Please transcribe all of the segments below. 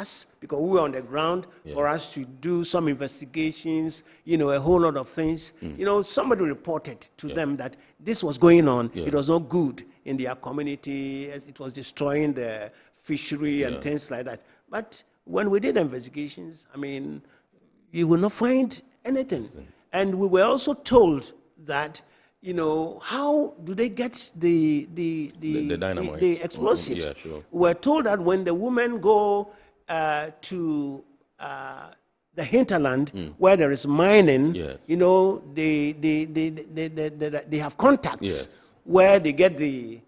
us, because we were on the ground, for us to do some investigations, a whole lot of things. Somebody reported to them that this was going on. It was not good in their community. It was destroying the fishery and things like that. But when we did investigations, you will not find anything. And we were also told that, how do they get the dynamite, the explosives? Yeah, sure. We were told that when the women go to the hinterland where there is mining, they have contacts where they get the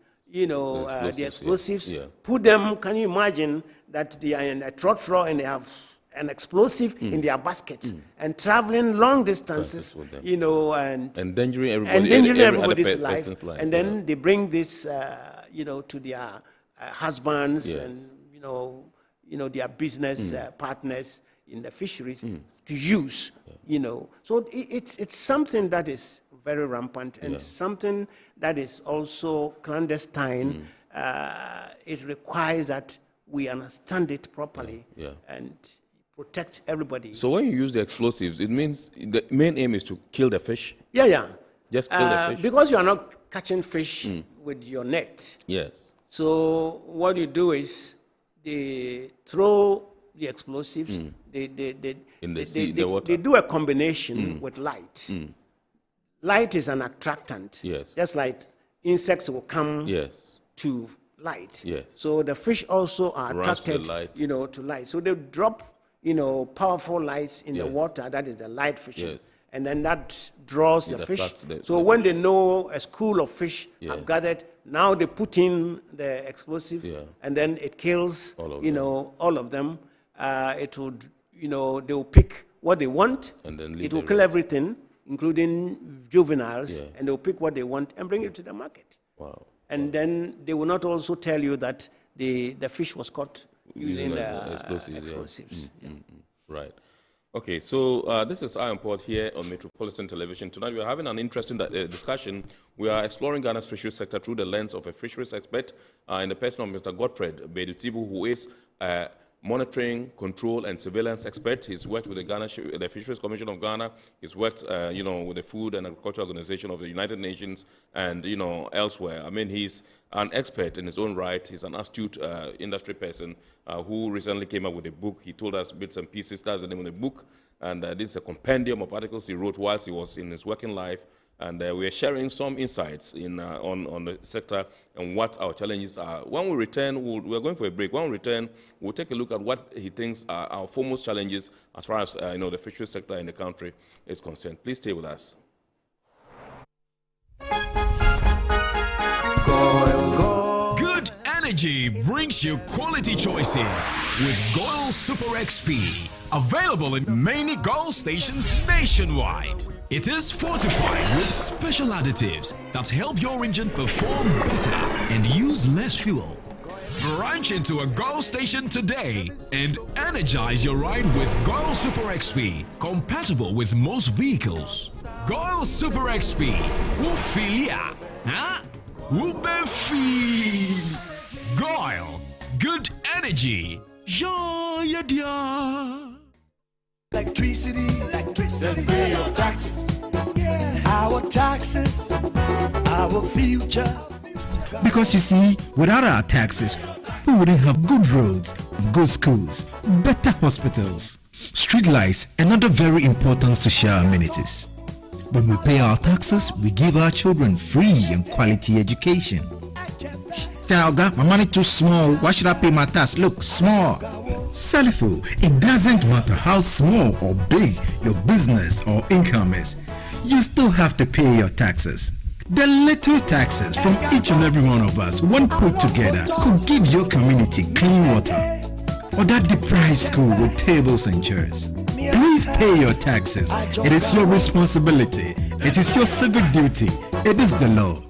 explosives, put them. Can you imagine that they are in a trotro and they have an explosive in their baskets and traveling long distances, and endangering everybody's life. And then they bring this, to their husbands and, their business partners in the fisheries to use, So it's something that is very rampant and something that is also clandestine. It requires that we understand it properly and protect everybody. So when you use the explosives, it means the main aim is to kill the fish? Just kill the fish? Because you are not catching fish with your net. Yes. So what you do is they throw the explosives, they do a combination with light. Light is an attractant. Yes. Just like insects will come to light. Yes. So the fish also are attracted, to light. So they drop, powerful lights in the water. That is the light fishing. Yes. And then that draws the fish. So the when they know a school of fish have gathered, now they put in the explosive, and then it kills, all of them. It would, they will pick what they want. And then it will kill everything, including juveniles, and they will pick what they want and bring it to the market. Wow. And then they will not also tell you that the fish was caught using the explosives. Right. Okay, so this is Iron Port here on Metropolitan Television. Tonight we are having an interesting discussion. We are exploring Ghana's fisheries sector through the lens of a fisheries expert in the person of Mr. Godfred Bedutibu, who is monitoring, control, and surveillance expert. He's worked with the Fisheries Commission of Ghana. He's worked, with the Food and Agriculture Organization of the United Nations and, elsewhere. He's an expert in his own right. He's an astute industry person who recently came up with a book. He told us bits and pieces. That's the name of the book. And this is a compendium of articles he wrote whilst he was in his working life. And we are sharing some insights on the sector and what our challenges are. When we return, we're going for a break. When we return, we'll take a look at what he thinks are our foremost challenges as far as the fisheries sector in the country is concerned. Please stay with us. Good energy brings you quality choices with Goil Super XP. Available in many Goil stations nationwide. It is fortified with special additives that help your engine perform better and use less fuel. Branch into a Goil station today and energize your ride with Goil Super XP, compatible with most vehicles. Goil Super XP, Wufilia, huh? Wubefi. Goil, good energy. Yeah, yeah. Electricity, then pay your taxes. Our taxes, our future. Because you see, without our taxes, we wouldn't have good roads, good schools, better hospitals, street lights, and other very important social amenities. When we pay our taxes, we give our children free and quality education. Talga, my money too small. Why should I pay my tax? Look, small. Salifo, it doesn't matter how small or big your business or income is, you still have to pay your taxes. The little taxes from each and every one of us, when put together, could give your community clean water or that deprived school with tables and chairs. Please pay your taxes. It is your responsibility. It is your civic duty. It is the law.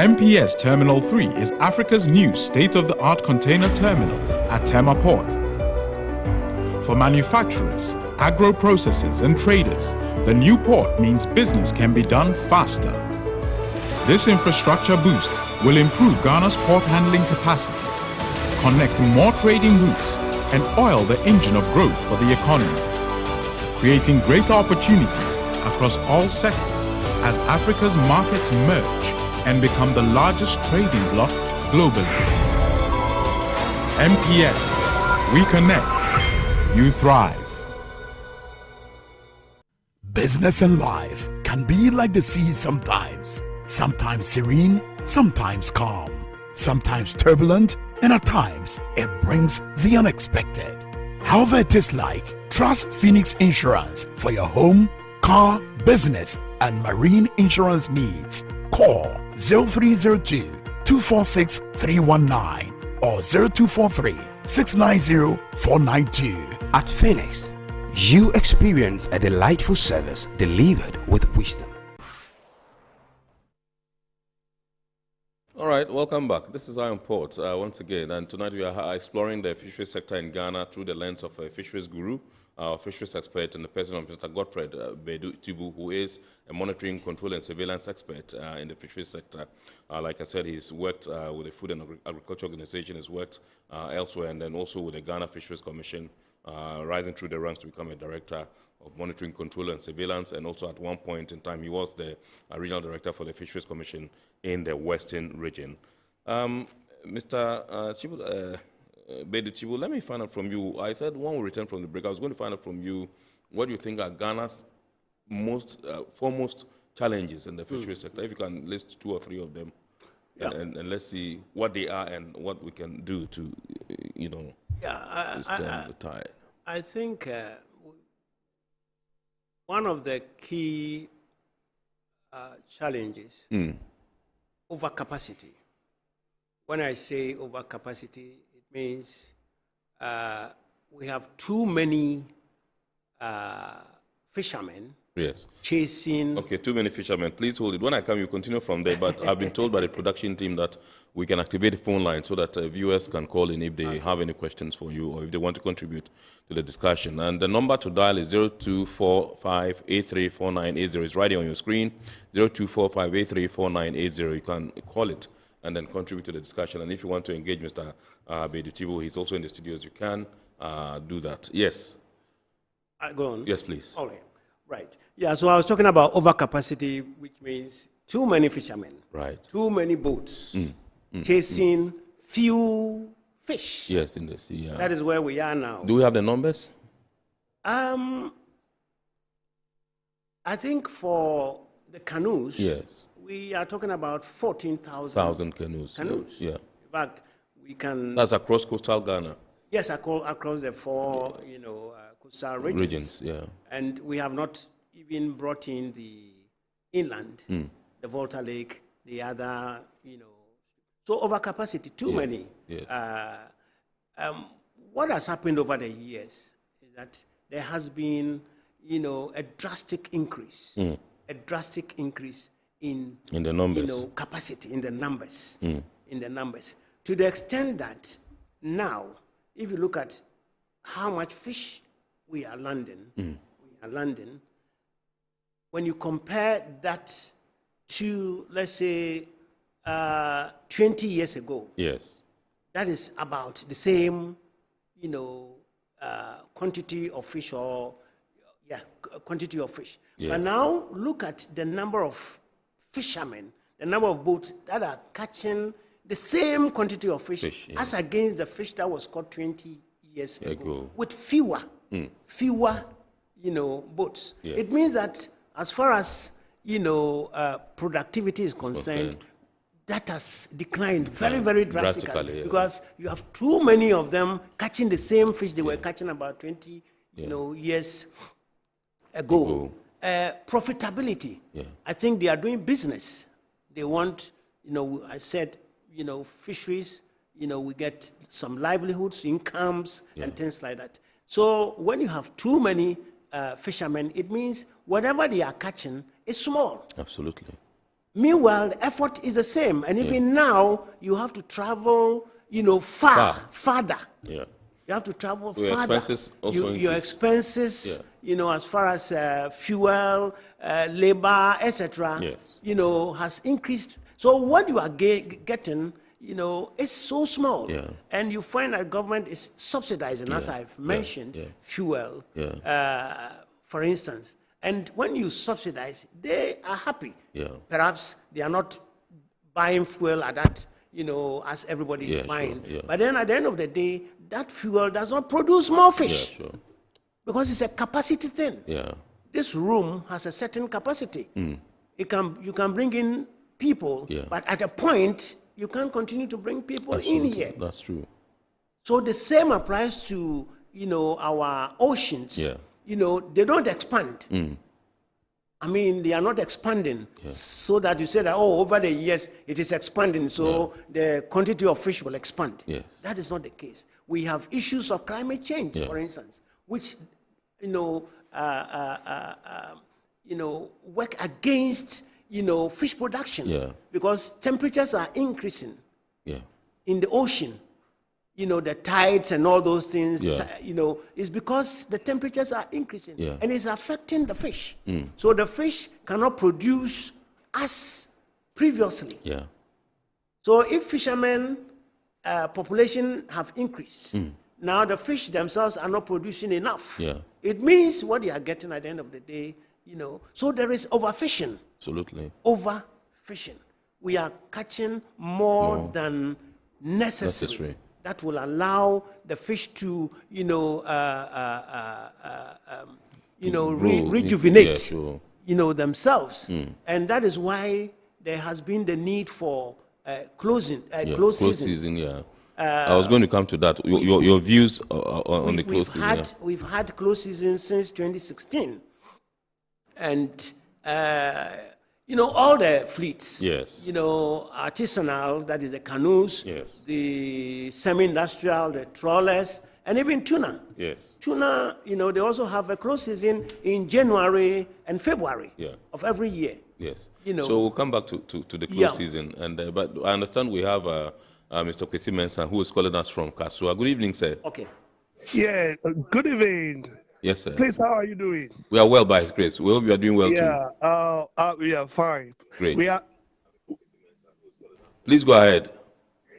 MPS Terminal 3 is Africa's new state-of-the-art container terminal at Tema Port. For manufacturers, agro-processors and traders, the new port means business can be done faster. This infrastructure boost will improve Ghana's port handling capacity, connect more trading routes, and oil the engine of growth for the economy, creating greater opportunities across all sectors as Africa's markets merge and become the largest trading bloc globally. MPS, we connect, you thrive. Business and life can be like the sea sometimes. Sometimes serene, sometimes calm, sometimes turbulent, and at times it brings the unexpected. However it is like, trust Phoenix Insurance for your home, car, business, and marine insurance needs. Call 0302-246-319 or 0243-690-492. At Phoenix, you experience a delightful service delivered with wisdom. All right, welcome back. This is Iron Port once again, and tonight we are exploring the fisheries sector in Ghana through the lens of a fisheries guru, our fisheries expert, and the person of Mr. Godfred Tibu, who is a monitoring, control, and surveillance expert in the fisheries sector. Like I said, he's worked with the Food and Agriculture Organization, he's worked elsewhere, and then also with the Ghana Fisheries Commission, rising through the ranks to become a director of monitoring, control, and surveillance, and also at one point in time, he was the regional director for the Fisheries Commission in the Western region. Mr. Bedu Chibu, let me find out from you. I said when we return from the break, I was going to find out from you what you think are Ghana's foremost challenges in the fisheries sector. If you can list 2 or 3 of them, and let's see what they are and what we can do to, stem the tide. I think one of the key challenges, overcapacity. When I say overcapacity, it means we have too many fishermen chasing. Okay, too many fishermen. Please hold it. When I come, you continue from there. But I've been told by the production team that we can activate the phone line so that viewers can call in if they have any questions for you or if they want to contribute to the discussion. And the number to dial is 0245-834980. It's right here on your screen, 0245-834980. You can call it and then contribute to the discussion. And if you want to engage Mr. Bedu Tibu, he's also in the studios, you can do that. Yes. Go on. Yes, please. All right. Right. Yeah, so I was talking about overcapacity, which means too many fishermen. Right. Too many boats chasing few fish. Yes, in the sea. Yeah. That is where we are now. Do we have the numbers? I think for the canoes, yes, we are talking about 14,000 canoes. Yeah. In fact, we can. That's across coastal Ghana. Yes, across the 4, coastal regions. Yeah. And we have not even brought in the inland, the Volta Lake, the other, So overcapacity, too many. Yes. What has happened over the years is that there has been, a drastic increase. A drastic increase in the numbers. Capacity, in the numbers. In the numbers. To the extent that now, if you look at how much fish we are landing, when you compare that to, let's say, 20 years ago, yes, that is about the same, quantity of fish quantity of fish. Yes. But now look at the number of fishermen, the number of boats that are catching the same quantity of fish as against the fish that was caught 20 years ago. With fewer, boats. Yes. It means that as far as, productivity is concerned, that has declined very, very drastically because you have too many of them catching the same fish they were catching about 20 years ago. Profitability. I think they are doing business. They want, I said, fisheries, we get some livelihoods, incomes, and things like that. So when you have too many fishermen, it means whatever they are catching is small. Absolutely. Meanwhile, the effort is the same. And even now, you have to travel, farther. Yeah. You have to travel Your farther. expenses also Your increase. expenses, as far as fuel, labor, etc., Yes. has increased. So what you are getting, is so small. Yeah. And you find that government is subsidizing, as I've mentioned, fuel, for instance. And when you subsidize, they are happy. Yeah. Perhaps they are not buying fuel at that, as everybody is buying. Sure, But then at the end of the day, that fuel does not produce more fish. Yeah, sure. Because it's a capacity thing. Yeah. This room has a certain capacity. You can bring in people, but at a point, you can't continue to bring people in here. That's true. So the same applies to, our oceans. Yeah. They don't expand. I mean, they are not expanding so that you say that, over the years it is expanding, so the quantity of fish will expand. Yes. That is not the case. We have issues of climate change, for instance, which, work against, fish production because temperatures are increasing in the ocean. The tides and all those things, is because the temperatures are increasing and it's affecting the fish. So the fish cannot produce as previously. Yeah. So if fishermen population have increased, now the fish themselves are not producing enough. Yeah. It means what they are getting at the end of the day, so there is overfishing. Absolutely. Overfishing. We are catching more than necessary. That will allow the fish to, rejuvenate, themselves. And that is why there has been the need for close season. I was going to come to that. Your views on the close season. We've had close season since 2016. And, all the fleets, artisanal, that is the canoes, the semi-industrial, the trawlers, and even tuna. Yes. Tuna, they also have a close season in January and February of every year. Yes. So we'll come back to the close season. And but I understand we have Mr. Kwesi Mensah, who is calling us from Kasua. Good evening, sir. Okay. Yeah, good evening. Yes, sir. Please, how are you doing? We are well by His grace. We hope you are doing well too. We are fine. Great. We are. Please go ahead.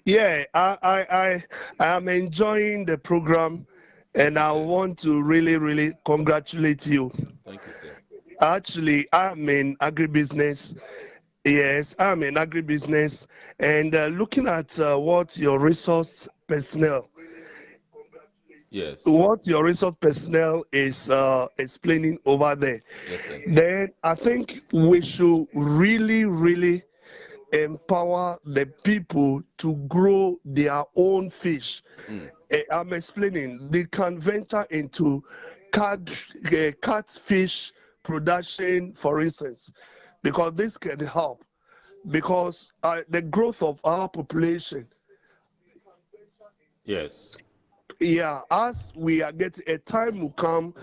Yeah, I am enjoying the program, and I want to really congratulate you. Thank you, sir. Actually, I'm in agribusiness. Yes, I'm in agribusiness, and looking at what your resource personnel. Yes. What your resource personnel is explaining over there. Yes, sir. Then I think we should really empower the people to grow their own fish. I'm explaining. They can venture into catfish production, for instance, because this can help. Because the growth of our population. Yes. Yeah, as we are getting, a time will come,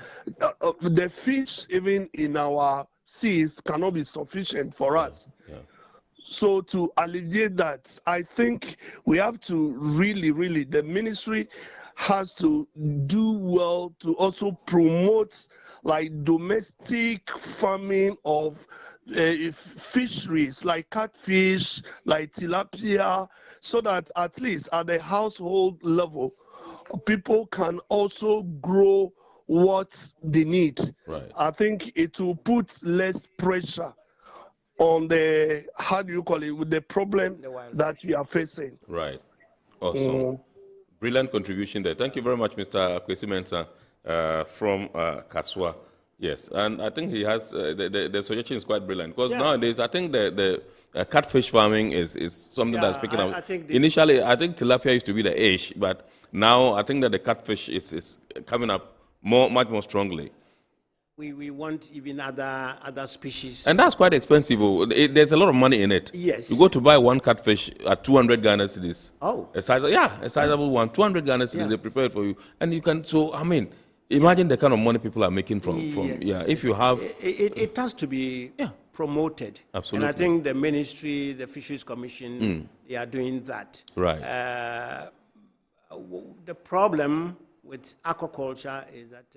the fish even in our seas cannot be sufficient for us. Yeah. So to alleviate that, I think we have to really, the ministry has to do well to also promote like domestic farming of fisheries like catfish, like tilapia, so that at least at the household level, people can also grow what they need. Right. I think it will put less pressure on the, how do you call it, with the problem that we are facing. Right. Awesome. Brilliant contribution there. Thank you very much, Mr. Kwesi Mensah from Kasua. Yes, and I think he has, the suggestion is quite brilliant, because nowadays I think the catfish farming is something that's picking up. Initially, I think tilapia used to be the age, but now I think that the catfish is coming up much more strongly. We want even other species. And that's quite expensive. There's a lot of money in it. Yes. You go to buy one catfish at 200 Ghana cedis. Oh. A sizable one, 200 Ghana cedis, they prepare it for you. And you can, so, I mean, imagine the kind of money people are making from yes. if you have... It has to be promoted. Absolutely. And I think the ministry, the Fisheries Commission, they are doing that. Right. The problem with aquaculture is that,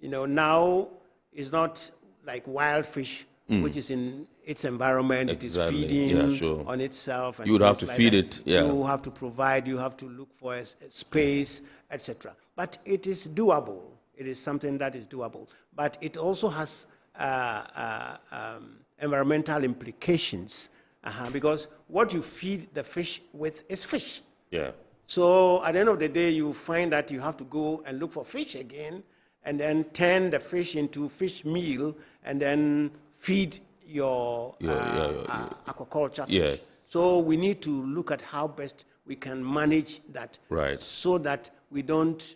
now it's not like wild fish, which is in its environment, Exactly. it is feeding Yeah, sure. on itself. And You would have to things feed like that. it, yeah. You have to provide, you have to look for a space, etc. But it is doable. It is something that is doable. But it also has environmental implications, because what you feed the fish with is fish. Yeah. So at the end of the day, you find that you have to go and look for fish again, and then turn the fish into fish meal, and then feed your aquaculture fish. Yes. So we need to look at how best we can manage that, Right. so that we don't,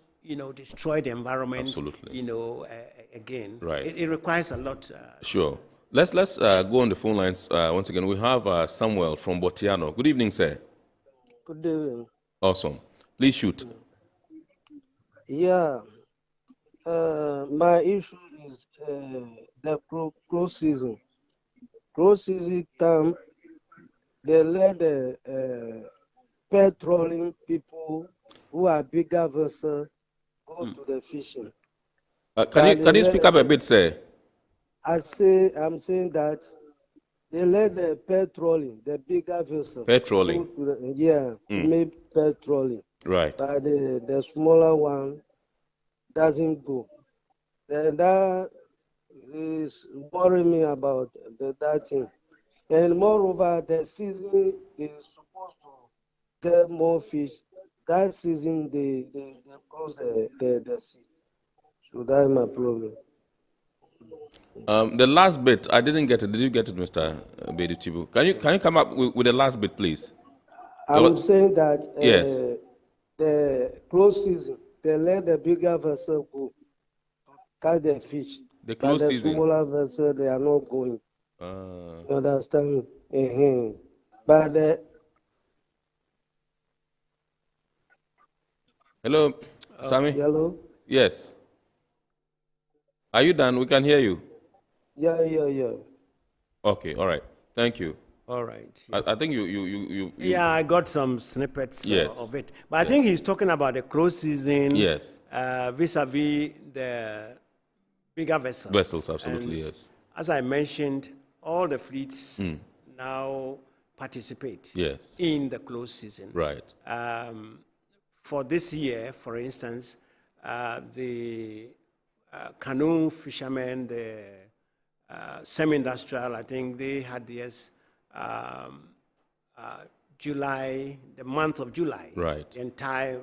destroy the environment. Absolutely. Again. Right. It requires a lot. Sure. Let's go on the phone lines once again. We have Samuel from Botiano. Good evening, sir. Good evening. Awesome. Please shoot. Yeah. My issue is the close season. Close season come, they let the patrolling people who are bigger vessels go to the fishing. Can you speak up a bit, sir? I'm saying that they let the patrolling, the bigger vessels. Patrolling. Maybe patrolling. Right. But the smaller one doesn't go. Then that is worrying me about that thing. And moreover, the season is supposed to get more fish. That season, they close the sea. So that's my problem. The last bit, I didn't get it. Did you get it, Mr. Bedutibu? Can you come up with the last bit, please? I'm saying that yes. The close season, they let the bigger vessel go to catch the fish. The close season. The smaller vessel, they are not going. You understand me? But hello, Sammy? Hello? Yes. Are you done? We can hear you. Yeah. Okay, all right. Thank you. All right. I think you Yeah, I got some snippets of it. But I think he's talking about the close season. Yes. Vis-a-vis the bigger vessels. Vessels, absolutely, and yes. As I mentioned, all the fleets now participate in the close season. Right. For this year, for instance, the canoe fishermen, the semi-industrial, I think they had theirs July, the month of July. Right. The entire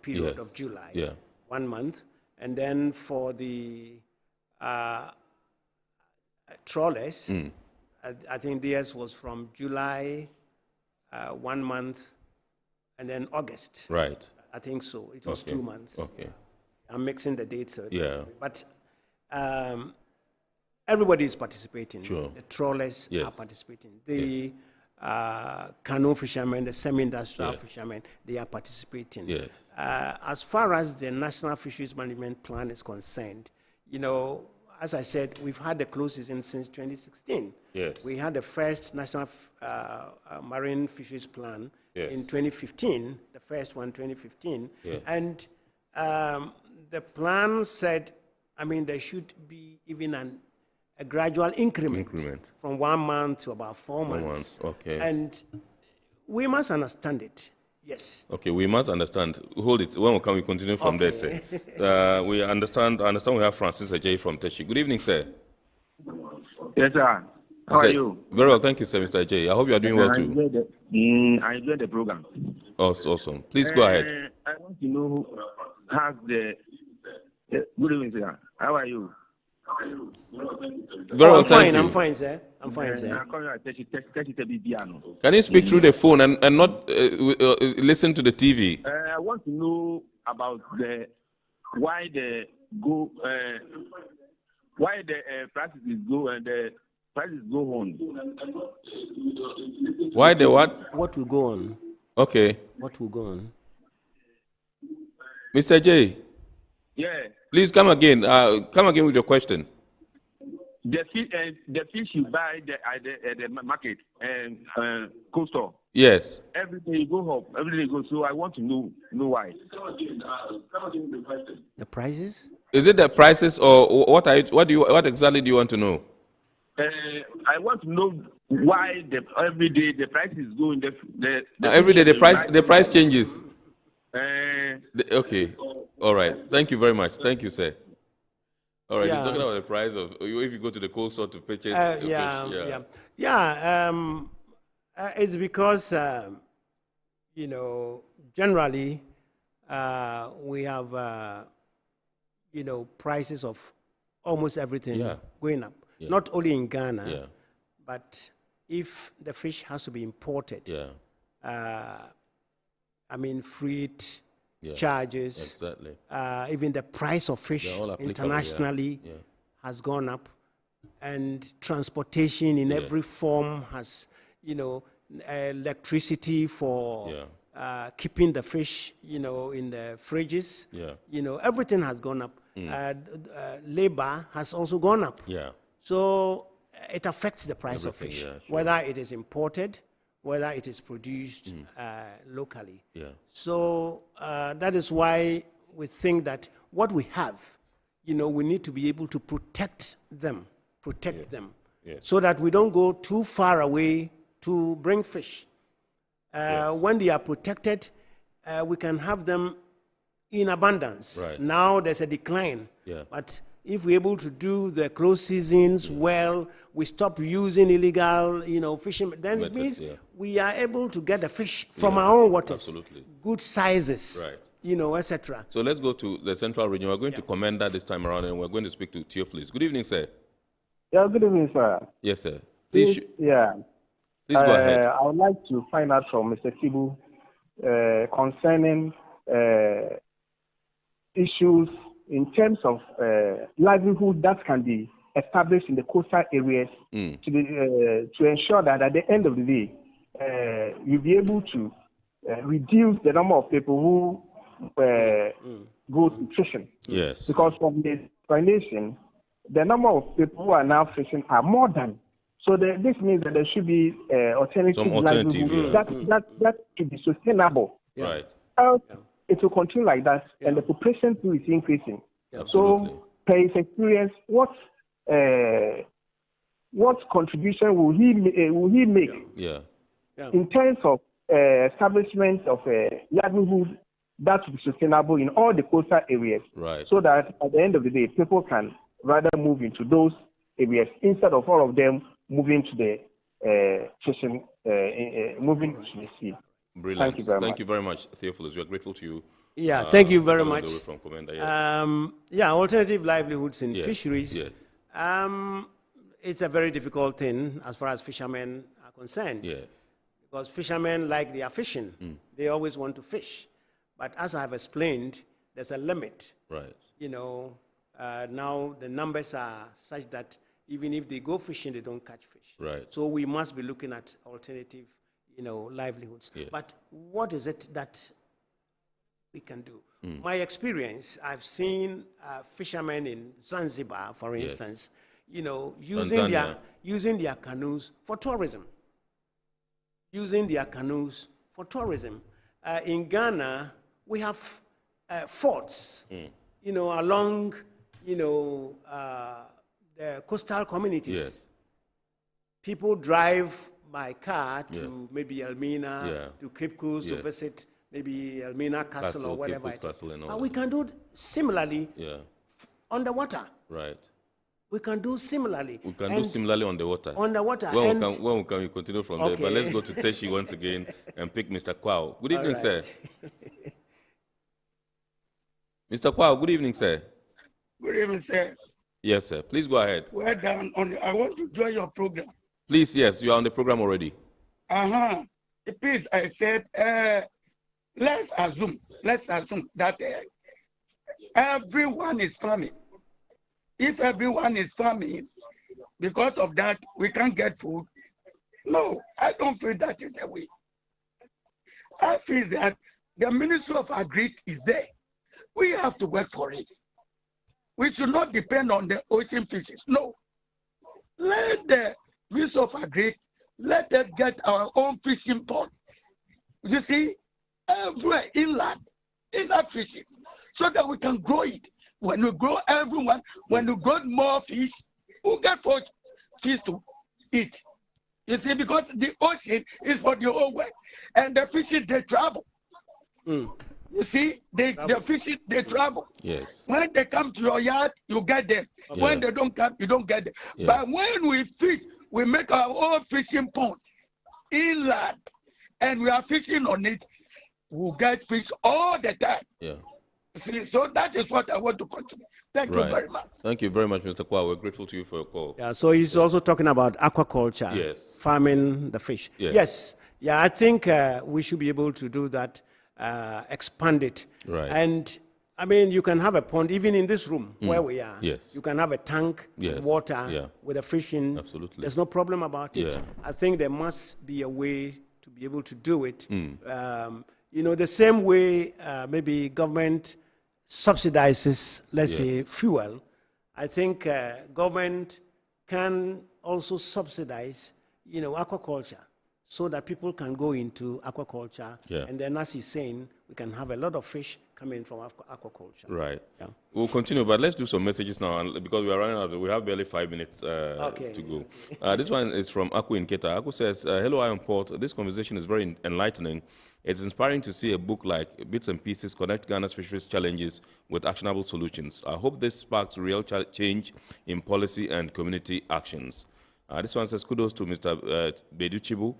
period of July. Yeah. 1 month. And then for the trawlers, I think theirs was from July, 1 month, and then August. Right. I think so. It was 2 months. Okay. I'm mixing the dates. Yeah. But everybody is participating. Sure. The trawlers are participating. The canoe fishermen, the semi-industrial fishermen, they are participating. Yes. As far as the National Fisheries Management Plan is concerned, as I said, we've had the close season since 2016. Yes. We had the first National Marine Fisheries Plan in 2015, the first one, 2015. Yes. And the plan said, there should be even a gradual increment from 1 month to about 4 months. 4 months, okay. And we must understand it. Yes. Okay, we must understand. Hold it. When we come, we continue from there, sir. We understand. We have Francis Ajay from Teshi. Good evening, sir. Yes, sir. How are you? Very well, thank you, sir, Mr. Ajay. I hope you are doing well too. I enjoyed the program. Oh, awesome. Please go ahead. I want to know how the. Good evening, sir. How are you? Very well, thank you. I'm fine, sir. I'm fine, sir. Can you speak through the phone and not listen to the TV? I want to know about why the prices go and the prices go on. Why the what? What will go on? Okay. What will go on? Mr. J. Yeah. Please come again. Come again with your question. the fish you buy at the market and cold store. Yes. Every day you go up. Every day you go. So I want to know why. The prices? Is it the prices or what exactly do you want to know? I want to know why every day the price is going. Every day the price changes. Okay. All right. Thank you very much. Thank you, sir. All right. He's talking about the price of if you go to the cold store to purchase fish. It's because generally we have prices of almost everything going up. Yeah. Not only in Ghana, but if the fish has to be imported, freight charges, even the price of fish internationally has gone up, and transportation in every form has, electricity for keeping the fish, in the fridges, everything has gone up. Labor has also gone up. So it affects the price of fish, whether it is imported, whether it is produced locally. So that is why we think that what we have, we need to be able to protect them, so that we don't go too far away to bring fish. When they are protected, we can have them in abundance. Now there's a decline, but if we're able to do the close seasons well, we stop using illegal, fishing, then it means we are able to get the fish from our own waters, good sizes, etc. So let's go to the central region. We're going to commend that this time around, and we're going to speak to Theophilus. Good evening, sir. Yeah, good evening, sir. Yes, sir. Please go ahead. I would like to find out from Mr. Kibu concerning issues in terms of livelihood that can be established in the coastal areas to ensure that at the end of the day, you'll be able to reduce the number of people who go to fishing. Yes. Because from the explanation, the number of people who are now fishing are more than. So this means that there should be alternative livelihood that should be sustainable. Right. It will continue like that, and the population too is increasing. Absolutely. So, per his experience, what contribution will he make in terms of establishment of a livelihood that will be sustainable in all the coastal areas, so that at the end of the day, people can rather move into those areas instead of all of them moving to the fishing, moving to the sea. Brilliant. Thank you very much, Theophilus. We are grateful to you. Thank you very much. From Commander, alternative livelihoods in fisheries. Yes. It's a very difficult thing as far as fishermen are concerned. Yes. Because fishermen like their fishing. They always want to fish. But as I have explained, there's a limit. Right. Now the numbers are such that even if they go fishing, they don't catch fish. Right. So we must be looking at alternative, livelihoods. Yes. But what is it that we can do? My experience, I've seen fishermen in Zanzibar, for instance, using their canoes for tourism. In Ghana, we have forts, along, the coastal communities. Yes. People drive by car to maybe Elmina, to Cape Coast to visit maybe Elmina Castle or whatever it is. And we can do similarly underwater. Right. We can do similarly. We can do similarly on the water. When we can continue from there. But let's go to Teshi once again and pick Mr. Kwao. Good evening, sir. Mr. Kwao, good evening, sir. Good evening, sir. Yes, sir. Please go ahead. Well done. I want to join your program. Please, yes, you are on the program already. Please, I said, let's assume that everyone is farming. If everyone is farming, because of that, we can't get food. No, I don't feel that is the way. I feel that the Ministry of Agri is there. We have to work for it. We should not depend on the ocean fishes. No. let the Ministry of Agri, let us get our own fishing pond. You see, everywhere inland fishing, so that we can grow it. When we grow everyone, when we grow more fish, we'll get for fish to eat. You see, because the ocean is for the whole world, and the fishes, they travel. You see, the fishes, they travel. Yes. When they come to your yard, you get them. Yeah. When they don't come, you don't get them. Yeah. But when we fish, we make our own fishing pond inland, and we are fishing on it, we'll get fish all the time. Yeah. See, so that is what I want to continue. Thank you very much. Thank you very much, Mr. Kwa. We're grateful to you for your call. Yeah, so he's also talking about aquaculture, farming the fish. Yes. Yeah, I think we should be able to do that, expand it. Right. And I mean, you can have a pond, even in this room where we are. Yes. You can have a tank with water with a fish in. Absolutely. There's no problem about it. Yeah. I think there must be a way to be able to do it. You know, the same way maybe government subsidizes, let's say, fuel. I think government can also subsidize, you know, aquaculture, so that people can go into aquaculture. Yeah. And then, as he's saying, we can have a lot of fish coming from aquaculture. Right. Yeah. We'll continue, but let's do some messages now, because we are running out. We have barely 5 minutes to go. This one is from Aku in Keta. Aku says, hello, I am Port. This conversation is very enlightening. It's inspiring to see a book like Bits and Pieces Connect Ghana's Fisheries Challenges with Actionable Solutions. I hope this sparks real change in policy and community actions. This one says, kudos to Mr. Beduchibu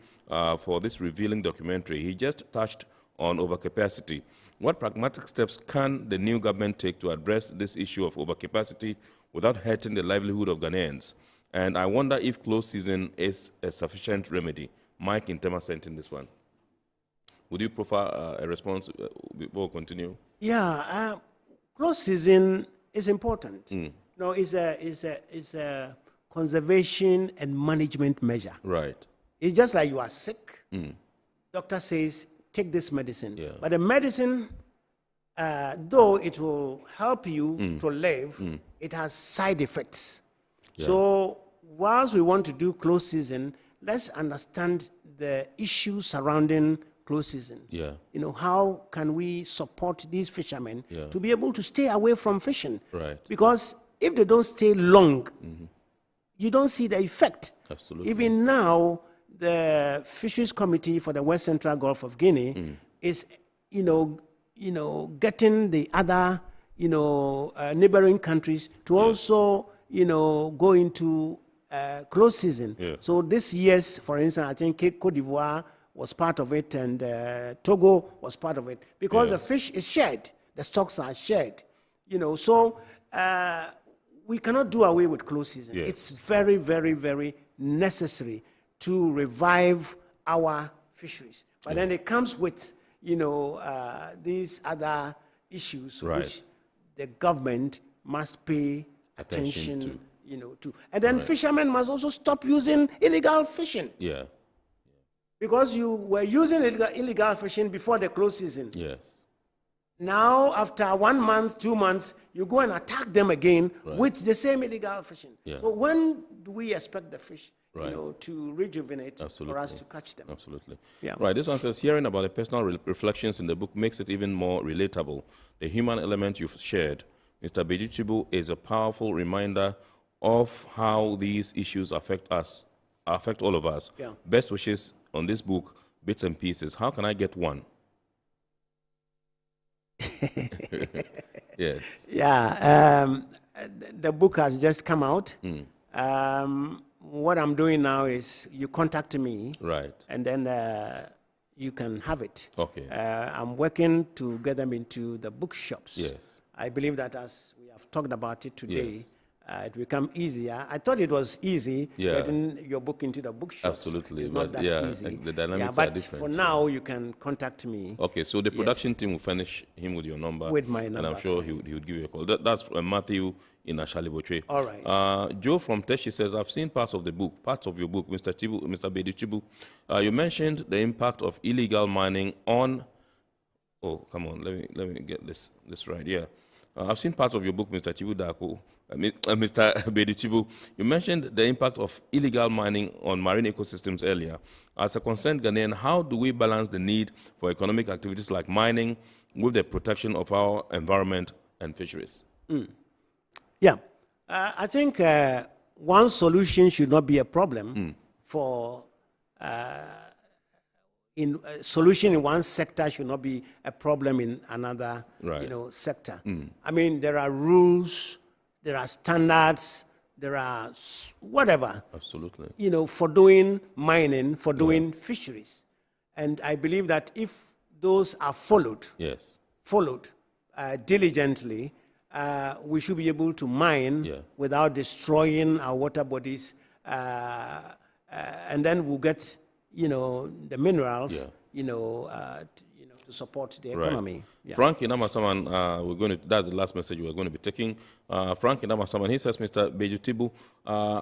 for this revealing documentary. He just touched on overcapacity. What pragmatic steps can the new government take to address this issue of overcapacity without hurting the livelihood of Ghanaians? And I wonder if closed season is a sufficient remedy. Mike in Tema sent in this one. Would you prefer a response before we continue? Yeah, closed season is important. No, it's a conservation and management measure. Right. It's just like you are sick. Doctor says, take this medicine. Yeah. But the medicine, though it will help you to live, it has side effects. Yeah. So whilst we want to do closed season, let's understand the issues surrounding closed season. Yeah. You know, how can we support these fishermen to be able to stay away from fishing? Right. Because if they don't stay long, you don't see the effect. Absolutely. Even now, the Fisheries Committee for the West Central Gulf of Guinea is, getting the other, neighboring countries to also, go into closed season. Yeah. So this year's, for instance, I think Cote d'Ivoire was part of it, and Togo was part of it, because the fish is shared, the stocks are shared. So we cannot do away with closed season. Yes. It's very, very, very necessary to revive our fisheries. But then it comes with, these other issues which the government must pay attention to. And then fishermen must also stop using illegal fishing. Yeah. Because you were using illegal fishing before the closed season. Yes. Now, after 1 month, 2 months, you go and attack them again with the same illegal fishing. Yeah. So when do we expect the fish, Right. To rejuvenate Absolutely. for us to catch them? Absolutely. Yeah. Right. This one says, hearing about the personal reflections in the book makes it even more relatable. The human element you've shared, Mr. Beduchibu, is a powerful reminder of how these issues affect all of us. Yeah. Best wishes on this book, Bits and Pieces. How can I get one? Yes. Yeah. The book has just come out. What I'm doing now is you contact me. Right. And then you can have it. Okay. I'm working to get them into the bookshops. Yes. I believe that as we have talked about it today, Yes. It will become easier. I thought it was easy getting your book into the bookshops. Absolutely. It's not But that easy. the dynamics but are different. for now, you can contact me. Okay, so the production team will furnish him with your number. With my number. And I'm sure he would give you a call. That's Matthew in Ashaliboche. All right. Joe from Teshi says, I've seen parts of your book, Mr. Beduchibu. You mentioned the impact of illegal mining on... Oh, come on, let me get this right. Yeah. I've seen parts of your book, Mr. Chibu Dako, Mr. Bedi Chibu. You mentioned the impact of illegal mining on marine ecosystems earlier. As a concerned Ghanaian, how do we balance the need for economic activities like mining with the protection of our environment and fisheries? Yeah, I think one solution should not be a problem for solution in one sector should not be a problem in another sector. I mean, there are rules, there are standards, there are whatever. Absolutely. For doing mining, for doing fisheries. And I believe that if those are followed, diligently, we should be able to mine without destroying our water bodies, and then we'll get, the minerals, to support the economy. Yeah. Frank Inamasaman, that's the last message we're going to be taking. Frank Inamasaman, he says, Mr. Bejutibu,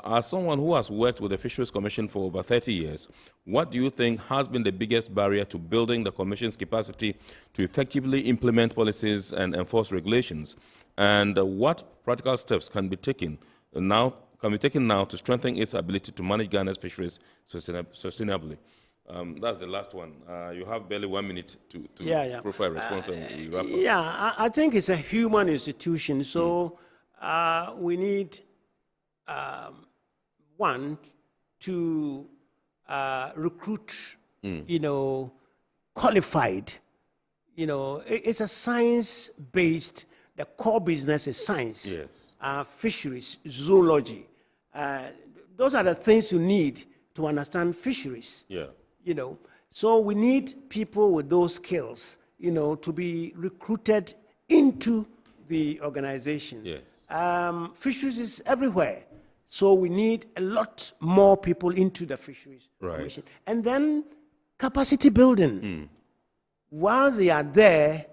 as someone who has worked with the Fisheries Commission for over 30 years, what do you think has been the biggest barrier to building the Commission's capacity to effectively implement policies and enforce regulations? And what practical steps can be taken now to strengthen its ability to manage Ghana's fisheries sustainably? That's the last one. You have barely 1 minute to profile a response and we wrap up. Yeah, I think it's a human institution, so we need, one, to recruit, qualified. It's a science-based. The core business is science. Yes. Fisheries, zoology. Those are the things you need to understand fisheries. Yeah. So we need people with those skills, to be recruited into the organization. Yes. Fisheries is everywhere. So we need a lot more people into the fisheries commission. And then capacity building. While they are there,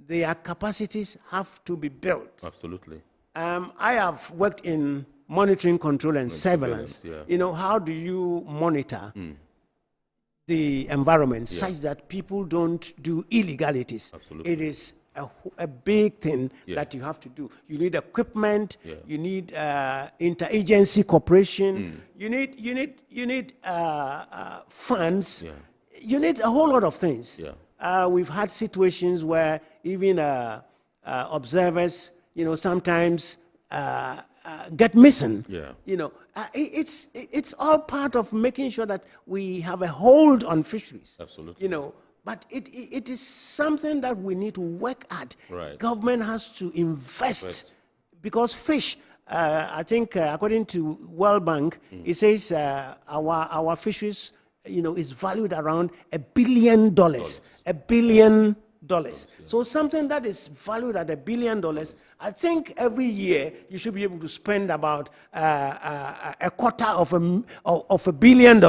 their capacities have to be built. Absolutely. I have worked in monitoring, control, and surveillance. How do you monitor the environment such that people don't do illegalities? Absolutely. It is a big thing that you have to do. You need equipment. You need interagency cooperation. You need funds. You need a whole lot of things. We've had situations where even observers, sometimes get missing. It's all part of making sure that we have a hold on fisheries. Absolutely. But it is something that we need to work at. Government has to invest because fish. I think according to World Bank, it says our fisheries, is valued around $1 billion. $1 billion. So something that is valued at $1 billion, I think every year you should be able to spend about a quarter of $1 billion,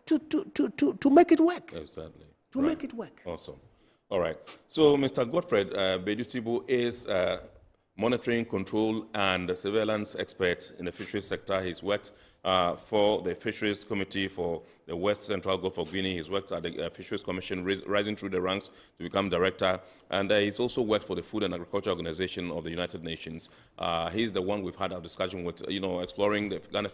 to make it work. Exactly. To make it work. Awesome. All right. So Mr. Godfred Bejutibu is monitoring, control, and surveillance expert in the fisheries sector. He's worked for the Fisheries Committee for the West Central Gulf of Guinea. He's worked at the Fisheries Commission, rising through the ranks to become director. And he's also worked for the Food and Agriculture Organization of the United Nations. He's the one we've had our discussion with, exploring the Ghana